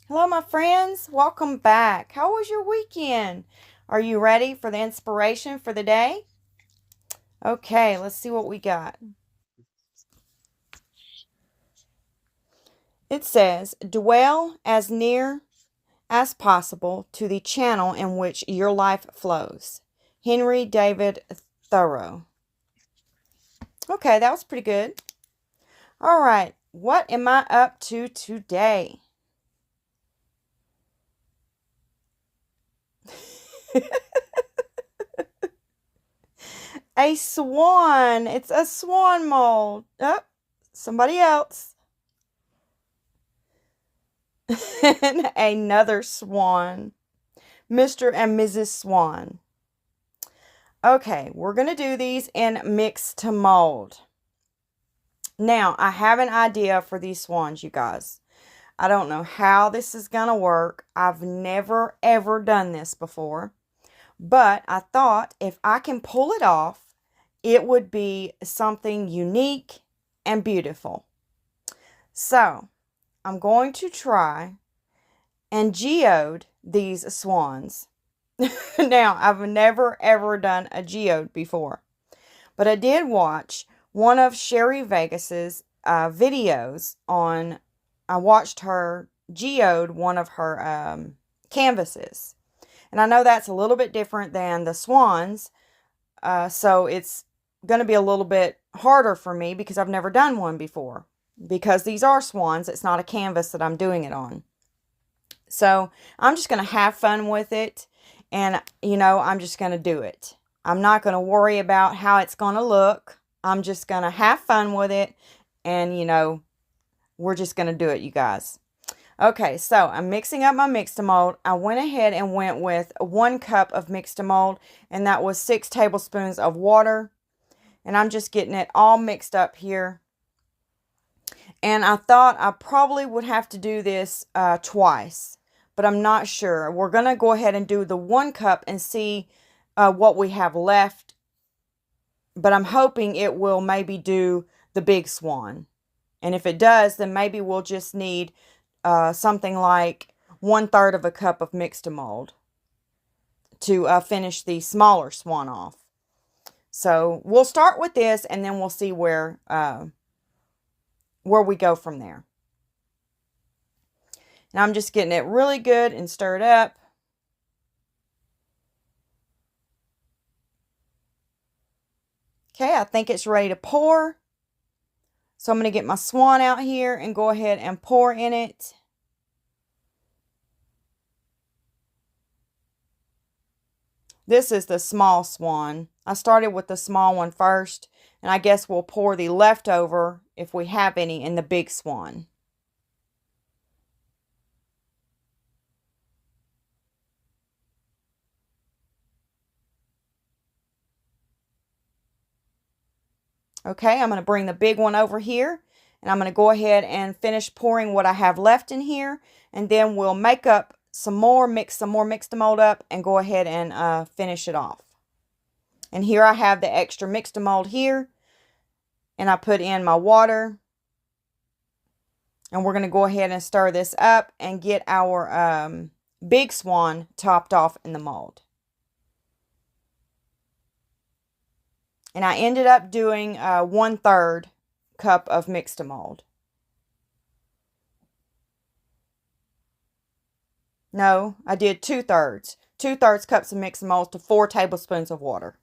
Hello, my friends. Welcome back. How was your weekend? Are you ready for the inspiration for the day? Okay, let's see what we got. It says, dwell as near as possible to the channel in which your life flows. Henry David Thoreau. Okay, that was pretty good. All right, what am I up to today? A swan. It's a swan mold. Oh, somebody else. Another swan. Mr. and Mrs. Swan. Okay, we're going to do these in mix to mold. Now, I have an idea for these swans, you guys. I don't know how this is going to work. I've never, ever done this before. But I thought if I can pull it off, it would be something unique and beautiful. So, I'm going to try and geode these swans. Now, I've never ever done a geode before, but I did watch one of Sherry Vegas's videos on. I watched her geode one of her canvases, and I know that's a little bit different than the swans, so it's going to be a little bit harder for me because I've never done one before. Because these are swans, it's not a canvas that I'm doing it on. So I'm just going to have fun with it. And, I'm just going to do it. I'm not going to worry about how it's going to look. I'm just going to have fun with it. And, we're just going to do it, you guys. Okay, so I'm mixing up my mix-to-mold. I went ahead and went with 1 cup of mix-to-mold. And that was 6 tablespoons of water. And I'm just getting it all mixed up here. And I thought I probably would have to do this twice. But I'm not sure. We're going to go ahead and do the 1 cup and see what we have left. But I'm hoping it will maybe do the big swan. And if it does, then maybe we'll just need something like 1/3 of a cup of mix-to-mold to finish the smaller swan off. So we'll start with this and then we'll see where we go from there. And I'm just getting it really good and stirred up. Okay, I think it's ready to pour. So I'm going to get my swan out here and go ahead and pour in it. This is the small swan. I started with the small one first, and I guess we'll pour the leftover, if we have any, in the big swan. Okay, I'm going to bring the big one over here, and I'm going to go ahead and finish pouring what I have left in here, and then we'll make up some more mix-to-mold up, and go ahead and finish it off. And here I have the extra mix-to-mold here, and I put in my water, and we're going to go ahead and stir this up and get our big swan topped off in the mold. And I ended up doing 1/3 cup of mix-to-mold. No, I did 2/3. 2/3 cups of mix-to-mold to 4 tablespoons of water.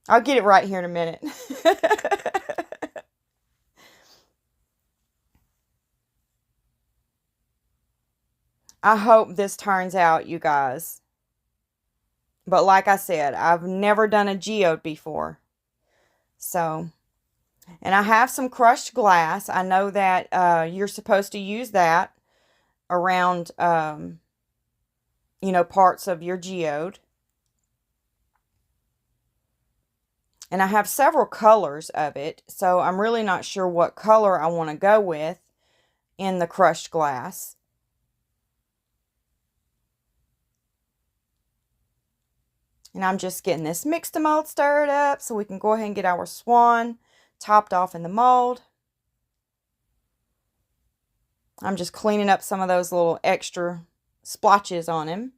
I'll get it right here in a minute. I hope this turns out, you guys. But like I said, I've never done a geode before. So, and I have some crushed glass. I know that you're supposed to use that around, parts of your geode. And I have several colors of it. So I'm really not sure what color I want to go with in the crushed glass. And I'm just getting this mix-to-mold stirred up so we can go ahead and get our swan topped off in the mold. I'm just cleaning up some of those little extra splotches on him.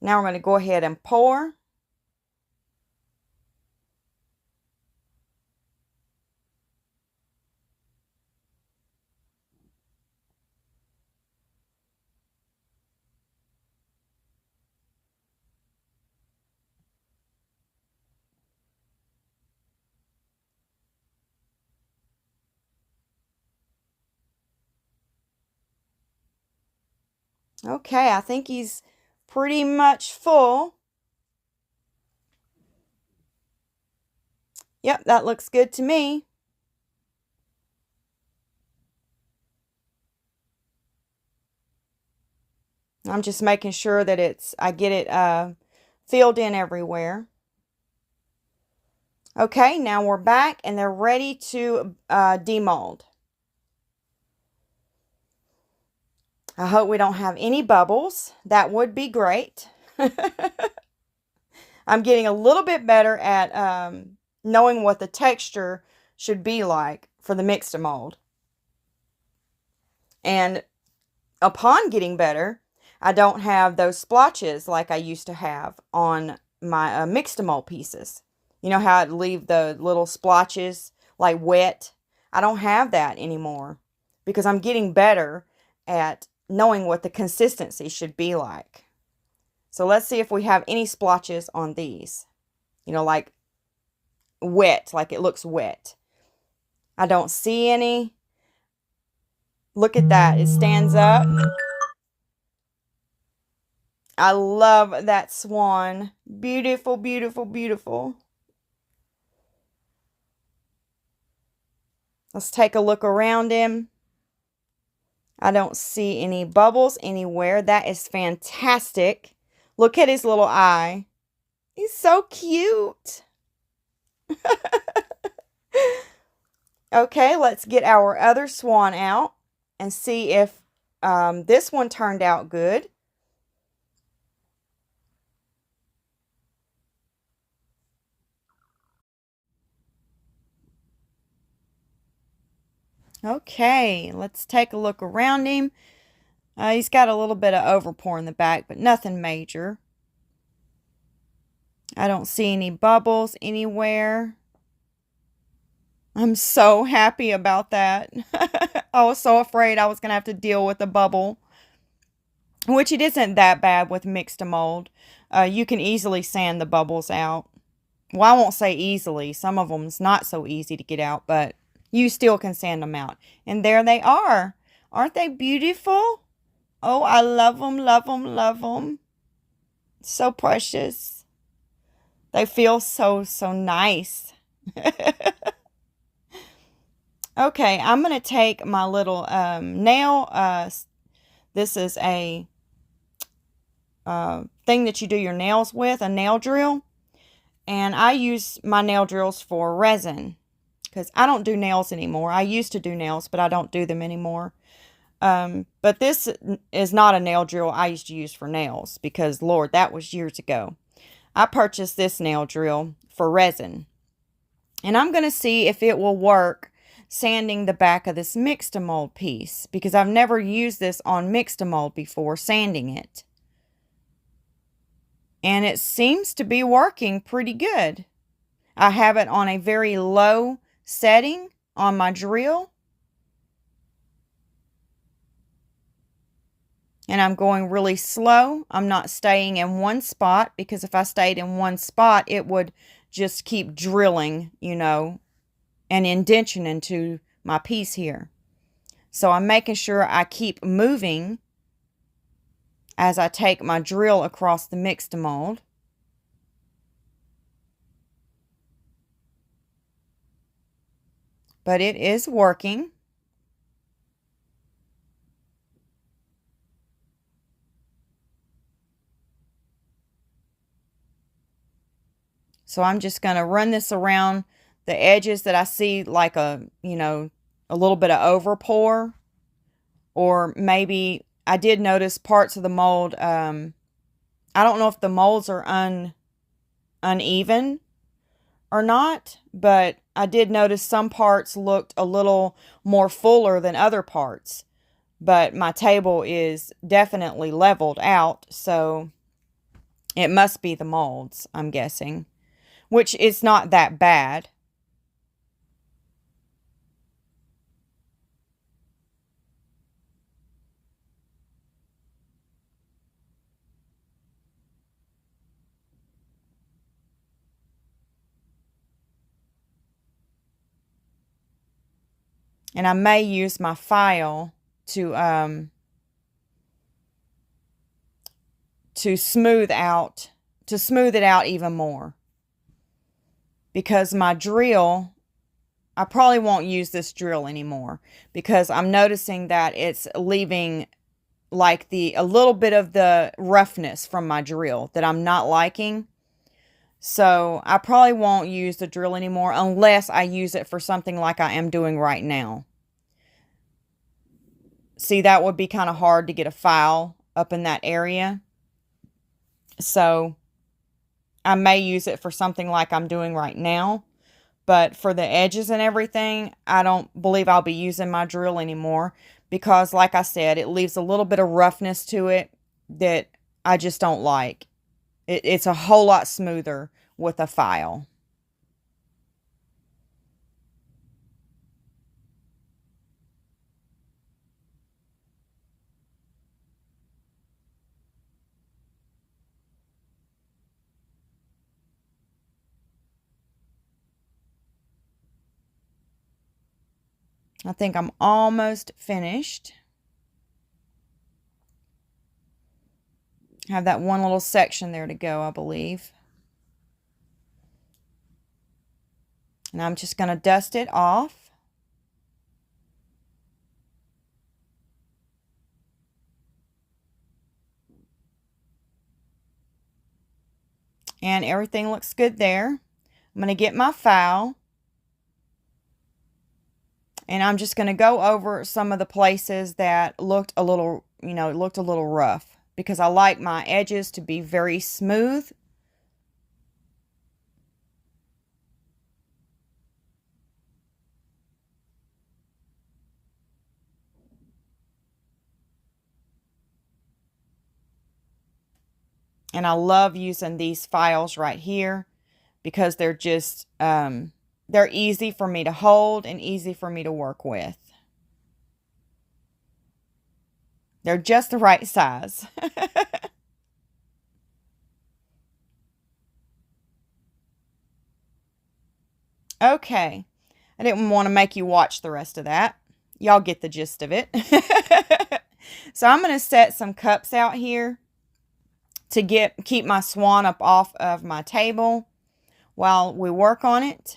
Now we're going to go ahead and pour. Okay, I think he's pretty much full. Yep, that looks good to me. I'm just making sure that I get it filled in everywhere. Okay, now we're back and they're ready to demold. I hope we don't have any bubbles. That would be great. I'm getting a little bit better at knowing what the texture should be like for the mix to mold. And upon getting better, I don't have those splotches like I used to have on my mix to mold pieces. You know how I'd leave the little splotches like wet? I don't have that anymore because I'm getting better at knowing what the consistency should be like. So let's see if we have any splotches on these. You know, like wet, like it looks wet. I don't see any. Look at that. It stands up. I love that swan. Beautiful, beautiful, beautiful. Let's take a look around him. I don't see any bubbles anywhere. That is fantastic. Look at his little eye. He's so cute. Okay, let's get our other swan out and see if this one turned out good. Okay, let's take a look around him. He's got a little bit of overpour in the back, but nothing major. I don't see any bubbles anywhere. I'm so happy about that. I was so afraid I was going to have to deal with a bubble, which it isn't that bad with mix to mold. You can easily sand the bubbles out. Well, I won't say easily. Some of them's not so easy to get out, but you still can sand them out. And there they are. Aren't they beautiful? Oh, I love them, love them, love them. So precious. They feel so, so nice. Okay, I'm going to take my little nail. This is a thing that you do your nails with, a nail drill. And I use my nail drills for resin because I don't do nails anymore. I used to do nails, but I don't do them anymore. But this is not a nail drill I used to use for nails because, Lord, that was years ago. I purchased this nail drill for resin. And I'm going to see if it will work sanding the back of this mix to mold piece because I've never used this on mix to mold before, sanding it. And it seems to be working pretty good. I have it on a very low setting on my drill. And I'm going really slow. I'm not staying in one spot because if I stayed in one spot, it would just keep drilling, you know, and indenting into my piece here. So I'm making sure I keep moving as I take my drill across the mix to mold. But it is working. So I'm just going to run this around the edges that I see like a, you know, a little bit of overpour. Or maybe I did notice parts of the mold. I don't know if the molds are uneven or not, but I did notice some parts looked a little more fuller than other parts. but my table is definitely leveled out, so it must be the molds, I'm guessing, which is not that bad. And I may use my file to smooth it out even more, because my drill, I probably won't use this drill anymore, because I'm noticing that it's leaving like a little bit of the roughness from my drill that I'm not liking. So I probably won't use the drill anymore unless I use it for something like I am doing right now. See, that would be kind of hard to get a file up in that area. So I may use it for something like I'm doing right now. But for the edges and everything, I don't believe I'll be using my drill anymore, because like I said, it leaves a little bit of roughness to it that I just don't like. It's a whole lot smoother with a file. I think I'm almost finished. I have that one little section there to go, I believe. And I'm just going to dust it off. And everything looks good there. I'm going to get my file. And I'm just going to go over some of the places that looked a little, looked a little rough, because I like my edges to be very smooth. And I love using these files right here, because they're just, they're easy for me to hold and easy for me to work with. They're just the right size. Okay. I didn't want to make you watch the rest of that. Y'all get the gist of it. So I'm going to set some cups out here to keep my swan up off of my table while we work on it.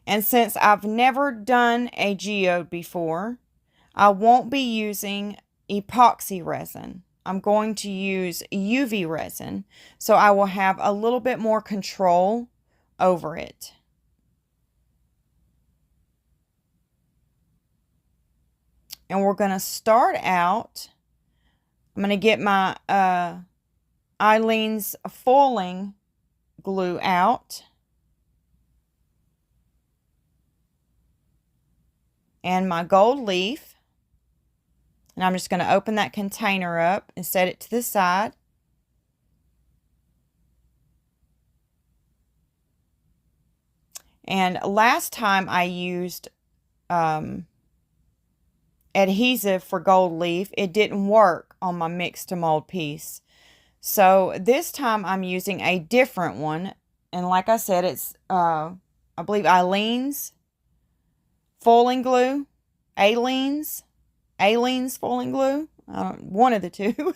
And since I've never done a geode before, I won't be using epoxy resin. I'm going to use UV resin, so I will have a little bit more control over it. And we're going to start out, I'm going to get my Eileen's foiling glue out. And my gold leaf. And I'm just going to open that container up and set it to the side. And last time I used adhesive for gold leaf, it didn't work on my mix to mold piece. So this time I'm using a different one. And like I said, it's, I believe Eileen's foiling glue. Eileen's foiling glue. One of the two.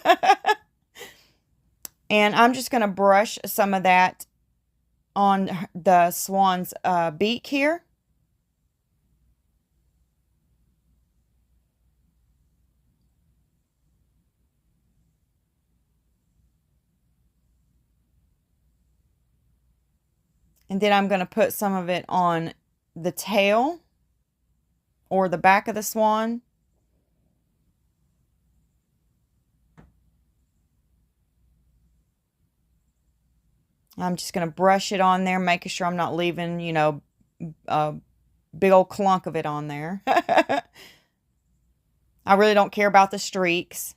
And I'm just going to brush some of that on the swan's beak here. And then I'm going to put some of it on the tail or the back of the swan. I'm just going to brush it on there, making sure I'm not leaving, big old clunk of it on there. I really don't care about the streaks.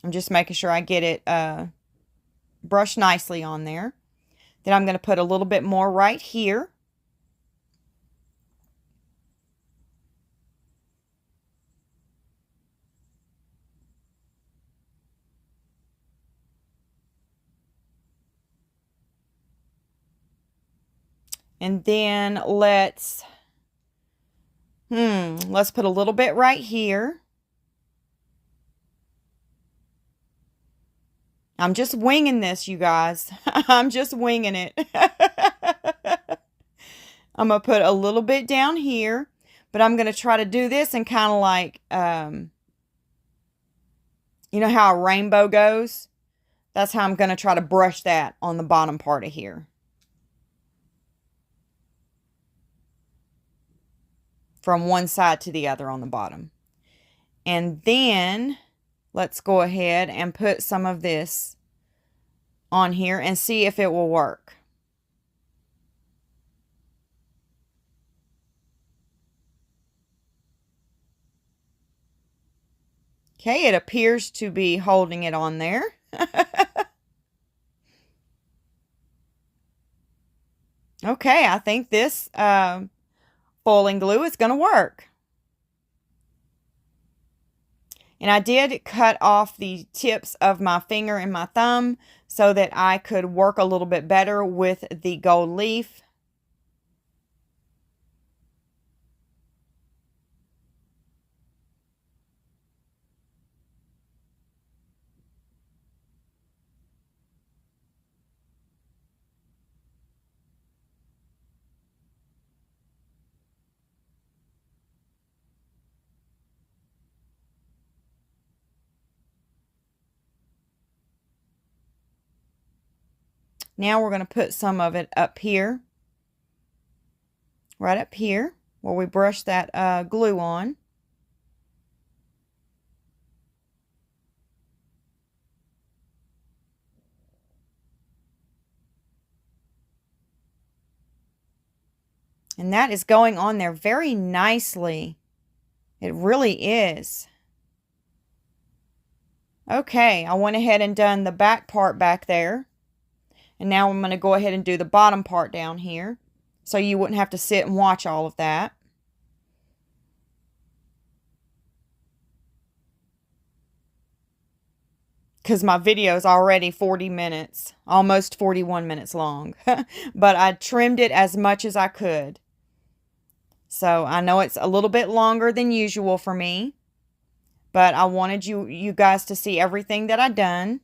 I'm just making sure I get it brushed nicely on there. Then I'm going to put a little bit more right here. And then let's put a little bit right here. I'm just winging this, you guys. I'm just winging it. I'm going to put a little bit down here, but I'm going to try to do this and kind of like, you know how a rainbow goes? That's how I'm going to try to brush that on the bottom part of here. From one side to the other on the bottom. And then let's go ahead and put some of this on here and see if it will work. Okay, it appears to be holding it on there. Okay, I think this foiling glue is going to work. And I did cut off the tips of my finger and my thumb so that I could work a little bit better with the gold leaf. Now we're going to put some of it up here, right up here, where we brushed that glue on. And that is going on there very nicely. It really is. Okay, I went ahead and done the back part back there. And now I'm going to go ahead and do the bottom part down here, so you wouldn't have to sit and watch all of that. Because my video is already 40 minutes, almost 41 minutes long. But I trimmed it as much as I could. So I know it's a little bit longer than usual for me. But I wanted you guys to see everything that I've done.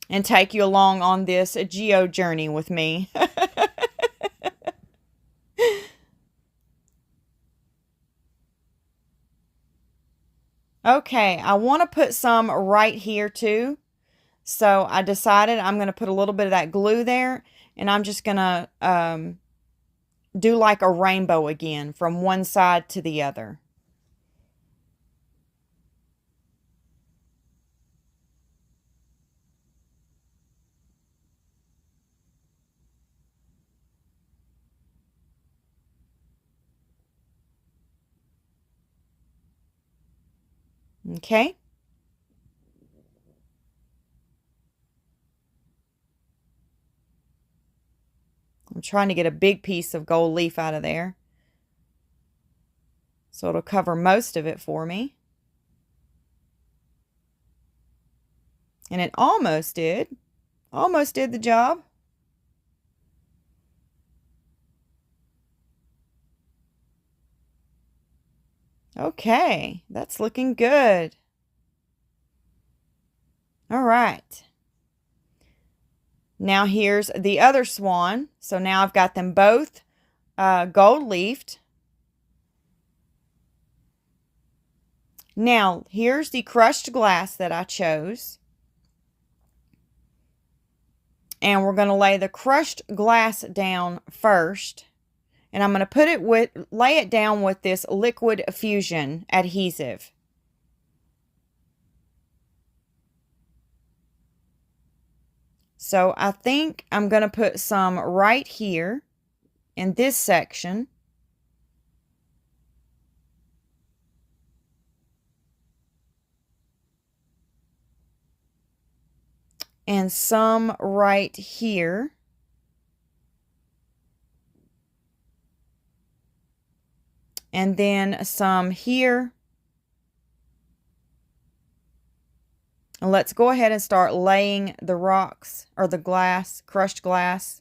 And take you along on this geo journey with me. Okay, I want to put some right here too. So I decided I'm going to put a little bit of that glue there. And I'm just going to do like a rainbow again from one side to the other. Okay. I'm trying to get a big piece of gold leaf out of there, so it'll cover most of it for me. And it almost did the job. Okay, that's looking good. All right. Now here's the other swan. So now I've got them both gold leafed. Now here's the crushed glass that I chose. And we're going to lay the crushed glass down first. And I'm going to lay it down with this liquid fusion adhesive. So I think I'm going to put some right here in this section. And some right here. And then some here. And let's go ahead and start laying the rocks or the glass, crushed glass.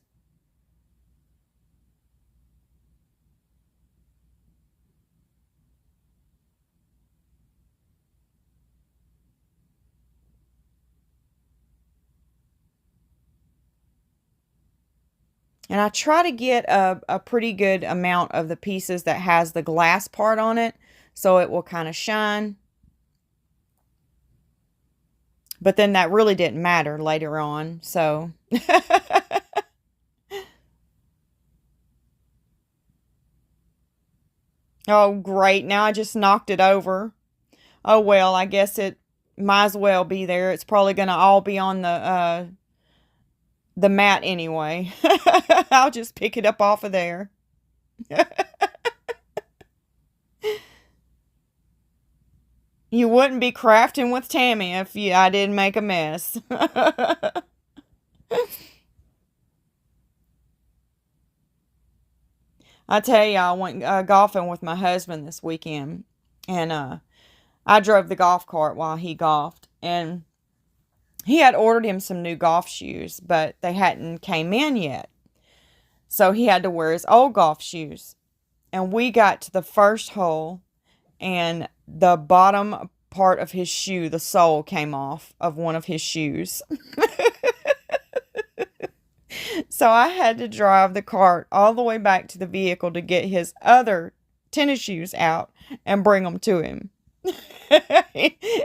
And I try to get a pretty good amount of the pieces that has the glass part on it, so it will kind of shine. But then that really didn't matter later on, so. Oh, great. Now I just knocked it over. Oh, well, I guess it might as well be there. It's probably going to all be on the mat anyway. I'll just pick it up off of there. You wouldn't be crafting with Tammy if I didn't make a mess. I tell you, I went golfing with my husband this weekend, and I drove the golf cart while he golfed, and he had ordered him some new golf shoes, but they hadn't came in yet. So he had to wear his old golf shoes. And we got to the first hole, and the bottom part of his shoe, the sole came off of one of his shoes. So I had to drive the cart all the way back to the vehicle to get his other tennis shoes out and bring them to him.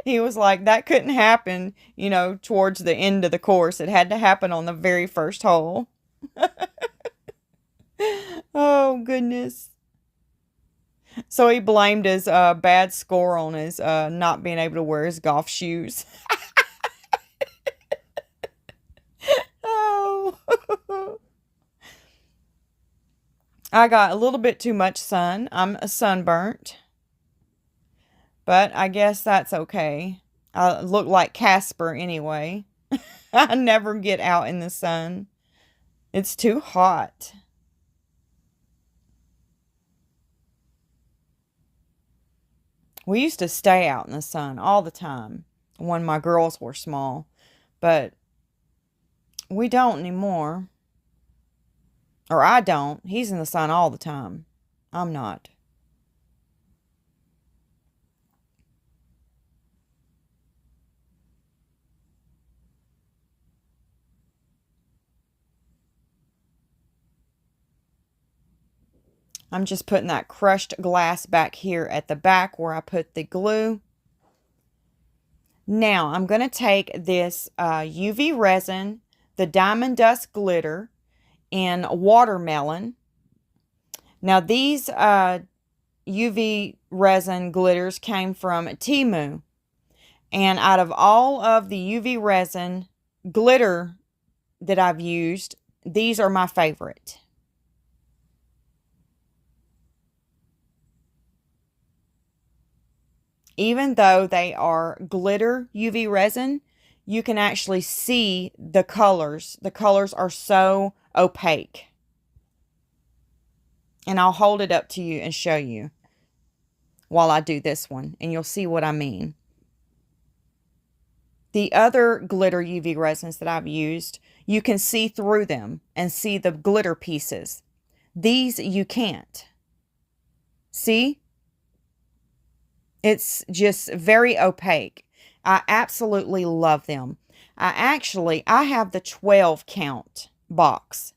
He was like, that couldn't happen, you know, towards the end of the course. It had to happen on the very first hole. Oh, goodness. So he blamed his bad score on his not being able to wear his golf shoes. Oh. I got a little bit too much sun. I'm sunburnt. But I guess that's okay. I look like Casper anyway. I never get out in the sun. It's too hot. We used to stay out in the sun all the time when my girls were small. But we don't anymore. Or I don't. He's in the sun all the time. I'm not. I'm just putting that crushed glass back here at the back where I put the glue. Now, I'm going to take this UV resin, the Diamond Dust Glitter, in Watermelon. Now, these UV resin glitters came from Temu. And out of all of the UV resin glitter that I've used, these are my favorite. Even though they are glitter UV resin, you can actually see the colors. The colors are so opaque. And I'll hold it up to you and show you while I do this one, and you'll see what I mean. The other glitter UV resins that I've used, you can see through them and see the glitter pieces. These you can't. See? It's just very opaque. I absolutely love them. I have the 12 count box.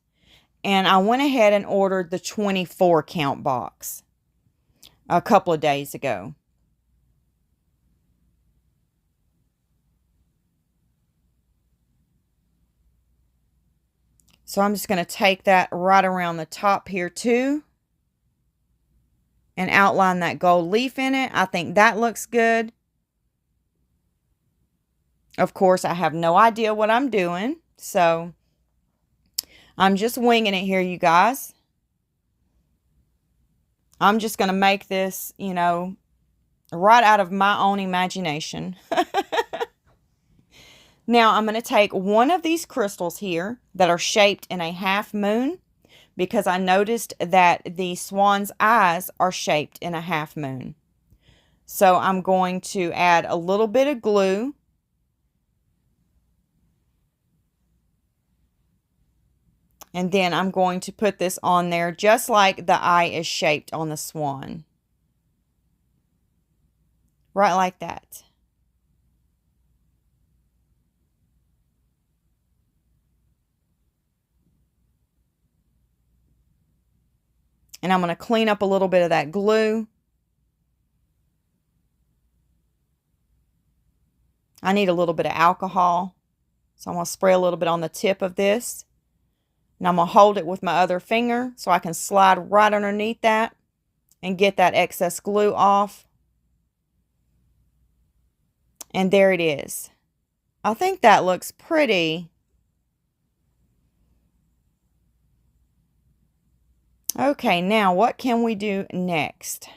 And I went ahead and ordered the 24 count box a couple of days ago. So I'm just going to take that right around the top here too. And outline that gold leaf in it. I think that looks good. Of course, I have no idea what I'm doing. So I'm just winging it here, you guys. I'm just going to make this, you know, right out of my own imagination. Now I'm going to take one of these crystals here that are shaped in a half moon, because I noticed that the swan's eyes are shaped in a half moon. So I'm going to add a little bit of glue. And then I'm going to put this on there just like the eye is shaped on the swan. Right like that. And I'm going to clean up a little bit of that glue. I need a little bit of alcohol. So I'm going to spray a little bit on the tip of this. And I'm going to hold it with my other finger so I can slide right underneath that and get that excess glue off. And there it is. I think that looks pretty. Okay, now what can we do next?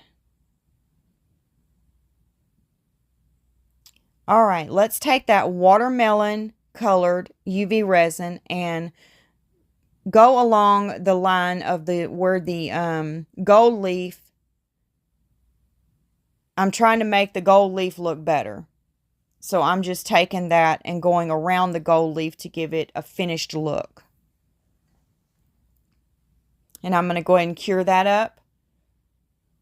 All right, let's take that watermelon colored UV resin and go along the line of where the gold leaf. I'm trying to make the gold leaf look better. So I'm just taking that and going around the gold leaf to give it a finished look. And I'm going to go ahead and cure that up.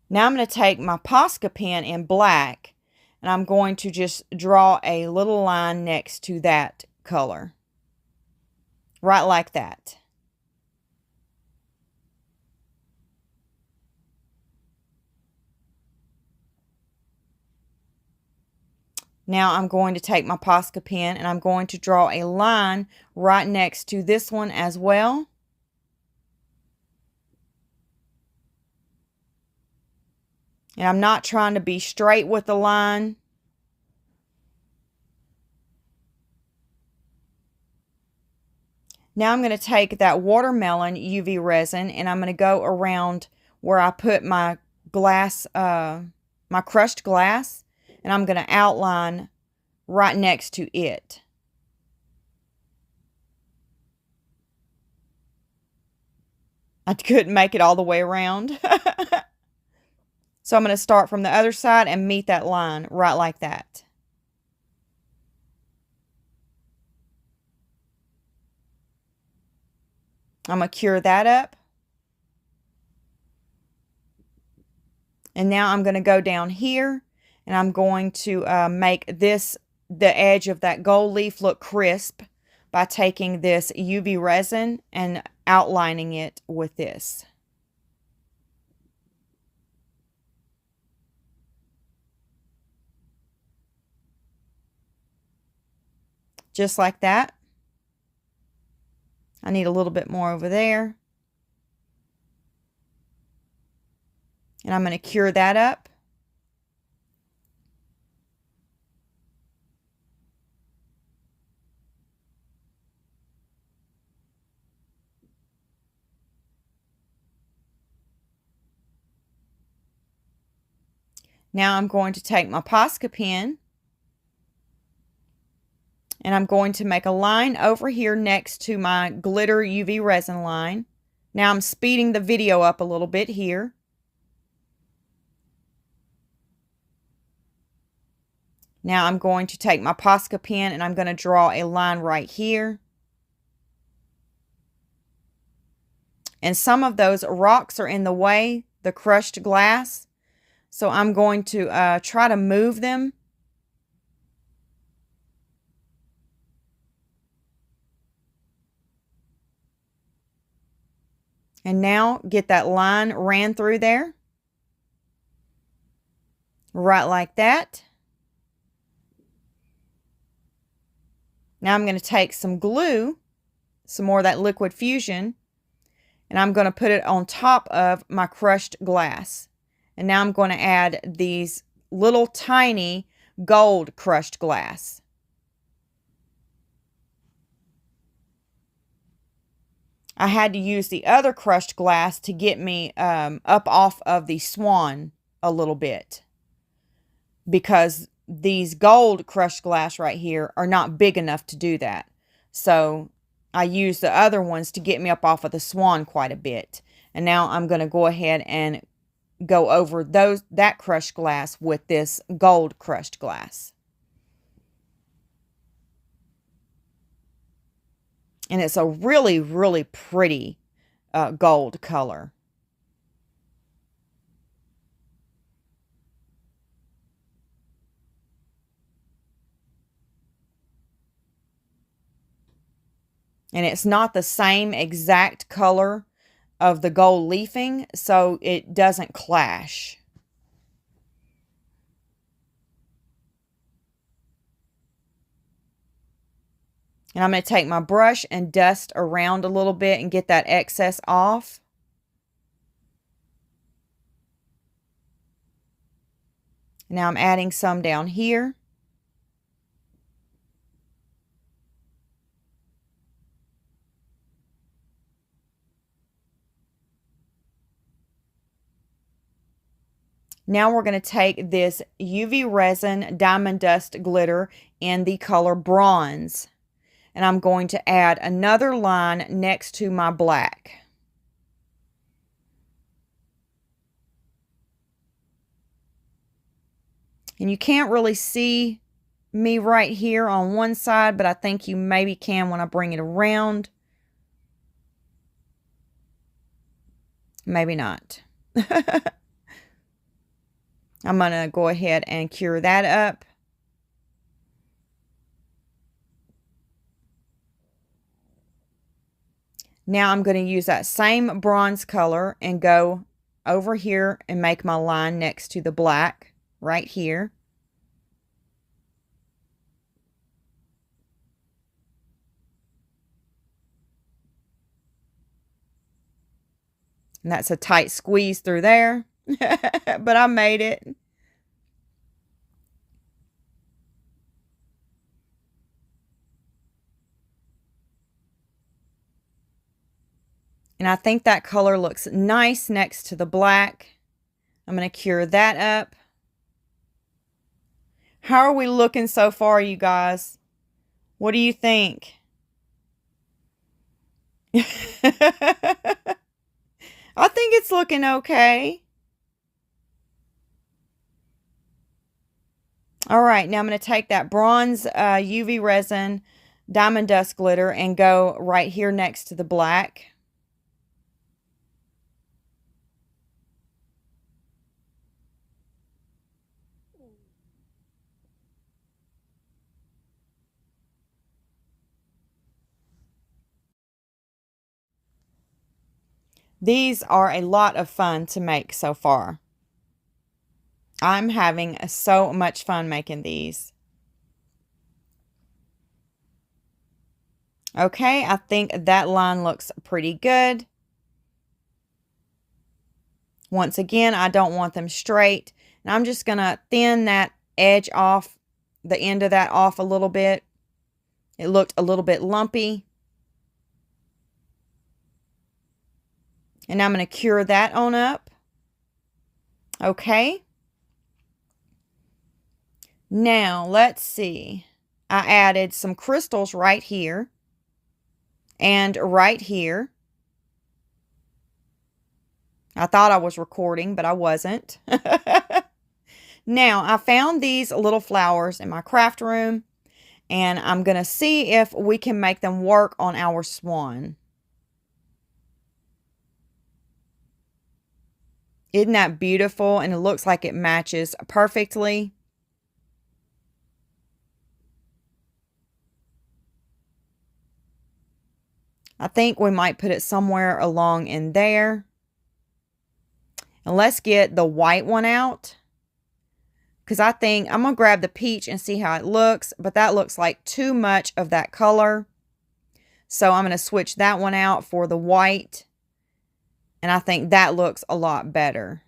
Now I'm going to take my Posca pen in black, and I'm going to just draw a little line next to that color. Right like that. Now I'm going to take my Posca pen and I'm going to draw a line right next to this one as well. And I'm not trying to be straight with the line. Now I'm going to take that watermelon UV resin and I'm going to go around where I put my glass, my crushed glass, and I'm going to outline right next to it. I couldn't make it all the way around. So I'm going to start from the other side and meet that line right like that. I'm going to cure that up. And now I'm going to go down here and I'm going to make the edge of that gold leaf look crisp by taking this UV resin and outlining it with this. Just like that. I need a little bit more over there. And I'm going to cure that up. Now I'm going to take my Posca pen and I'm going to make a line over here next to my glitter UV resin line. Now I'm speeding the video up a little bit here. Now I'm going to take my Posca pen and I'm going to draw a line right here. And some of those rocks are in the way, the crushed glass. So I'm going to try to move them. And now get that line ran through there. Right like that. Now I'm going to take some glue, some more of that liquid fusion, and I'm going to put it on top of my crushed glass. And now I'm going to add these little tiny gold crushed glass. I had to use the other crushed glass to get me up off of the swan a little bit, because these gold crushed glass right here are not big enough to do that. So I used the other ones to get me up off of the swan quite a bit. And now I'm going to go ahead and go over that crushed glass with this gold crushed glass. And it's a really, really pretty gold color. And it's not the same exact color of the gold leafing, so it doesn't clash. And I'm going to take my brush and dust around a little bit and get that excess off. Now I'm adding some down here. Now we're going to take this UV resin diamond dust glitter in the color bronze. And I'm going to add another line next to my black. And you can't really see me right here on one side, but I think you maybe can when I bring it around. Maybe not. I'm going to go ahead and cure that up. Now I'm going to use that same bronze color and go over here and make my line next to the black right here. And that's a tight squeeze through there. But I made it. And I think that color looks nice next to the black. I'm going to cure that up. How are we looking so far, you guys? What do you think? I think it's looking okay. All right, now I'm going to take that bronze UV resin diamond dust glitter and go right here next to the black. These are a lot of fun to make so far. I'm having so much fun making these. Okay, I think that line looks pretty good. Once again, I don't want them straight. And I'm just going to thin that edge off, the end of that off a little bit. It looked a little bit lumpy. And I'm going to cure that on up. Okay. Now, let's see. I added some crystals right here and right here. I thought I was recording, but I wasn't. Now, I found these little flowers in my craft room, and I'm going to see if we can make them work on our swan. Isn't that beautiful? And it looks like it matches perfectly. I think we might put it somewhere along in there. And let's get the white one out, because I think I'm going to grab the peach and see how it looks, but that looks like too much of that color. So I'm going to switch that one out for the white, and I think that looks a lot better.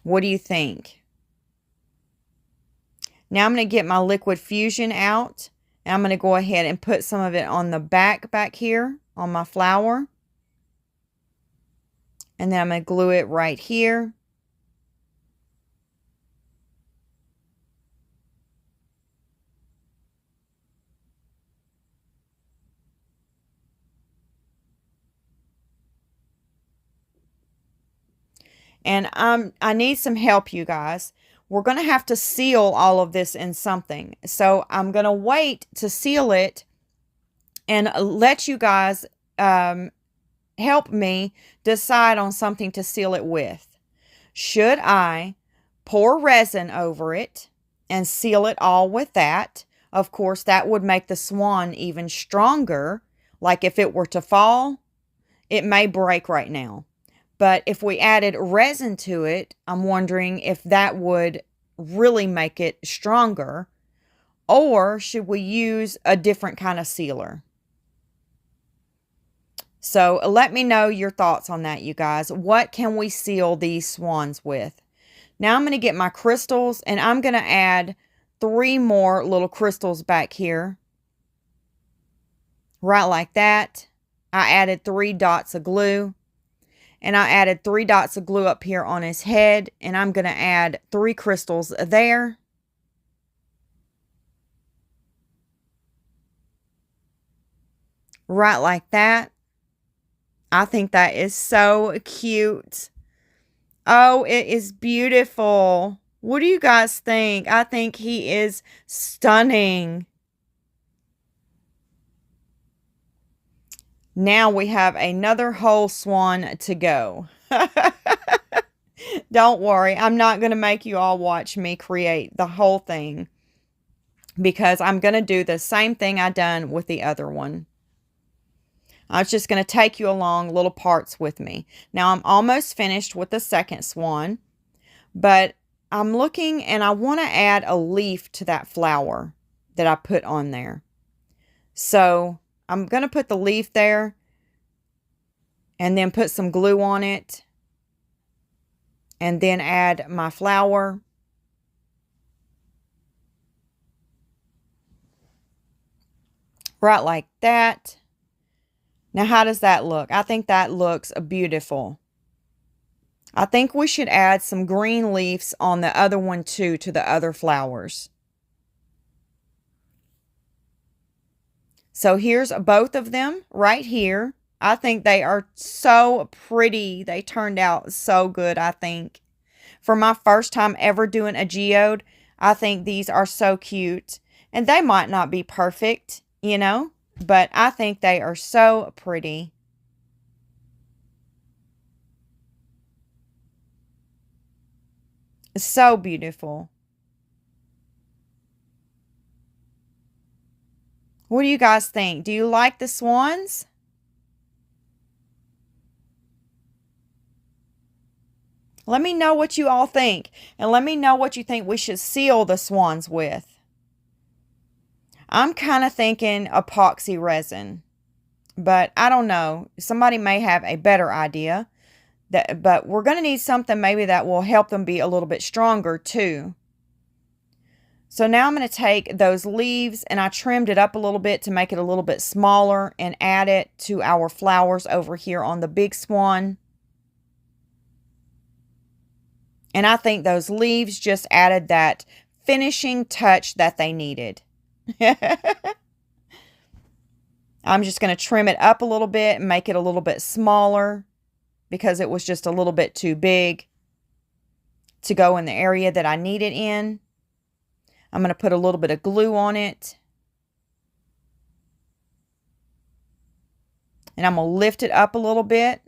What do you think? Now I'm going to get my liquid fusion out, And I'm going to go ahead and put some of it on the back here on my flower. And then I'm going to glue it right here. And I need some help, you guys. We're going to have to seal all of this in something. So I'm going to wait to seal it and let you guys help me decide on something to seal it with. Should I pour resin over it and seal it all with that? Of course, that would make the swan even stronger. Like if it were to fall, it may break right now. But if we added resin to it, I'm wondering if that would really make it stronger. Or should we use a different kind of sealer? So let me know your thoughts on that, you guys. What can we seal these swans with? Now I'm going to get my crystals, and I'm going to add 3 more little crystals back here. Right like that. I added 3 dots of glue. And I added 3 dots of glue up here on his head. And I'm going to add 3 crystals there. Right like that. I think that is so cute. Oh, it is beautiful. What do you guys think? I think he is stunning. Now we have another whole swan to go. Don't worry, I'm not going to make you all watch me create the whole thing, because I'm going to do the same thing I done with the other one. I was just going to take you along little parts with me. Now I'm almost finished with the second swan, but I'm looking and I want to add a leaf to that flower that I put on there. So I'm going to put the leaf there and then put some glue on it and then add my flower. Right like that. Now, how does that look? I think that looks beautiful. I think we should add some green leaves on the other one too, to the other flowers. So here's both of them right here. I think they are so pretty. They turned out so good, I think. For my first time ever doing a geode, I think these are so cute. And they might not be perfect, you know, but I think they are so pretty. So beautiful. What do you guys think? Do you like the swans? Let me know what you all think. And let me know what you think we should seal the swans with. I'm kind of thinking epoxy resin. But I don't know. Somebody may have a better idea. But we're going to need something maybe that will help them be a little bit stronger too. So now I'm going to take those leaves, and I trimmed it up a little bit to make it a little bit smaller, and add it to our flowers over here on the big swan. And I think those leaves just added that finishing touch that they needed. I'm just going to trim it up a little bit and make it a little bit smaller, because it was just a little bit too big to go in the area that I need it in. I'm going to put a little bit of glue on it. And I'm going to lift it up a little bit,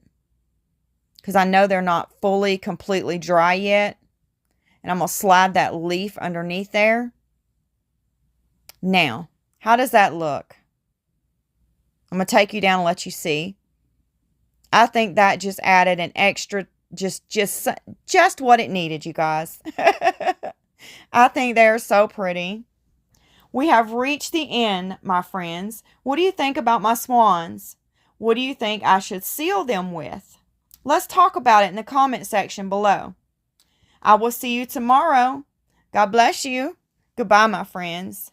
because I know they're not fully, completely dry yet. And I'm going to slide that leaf underneath there. Now, how does that look? I'm going to take you down and let you see. I think that just added an extra, just what it needed, you guys. I think they're so pretty. We have reached the end, my friends. What do you think about my swans? What do you think I should seal them with? Let's talk about it in the comment section below. I will see you tomorrow. God bless you. Goodbye, my friends.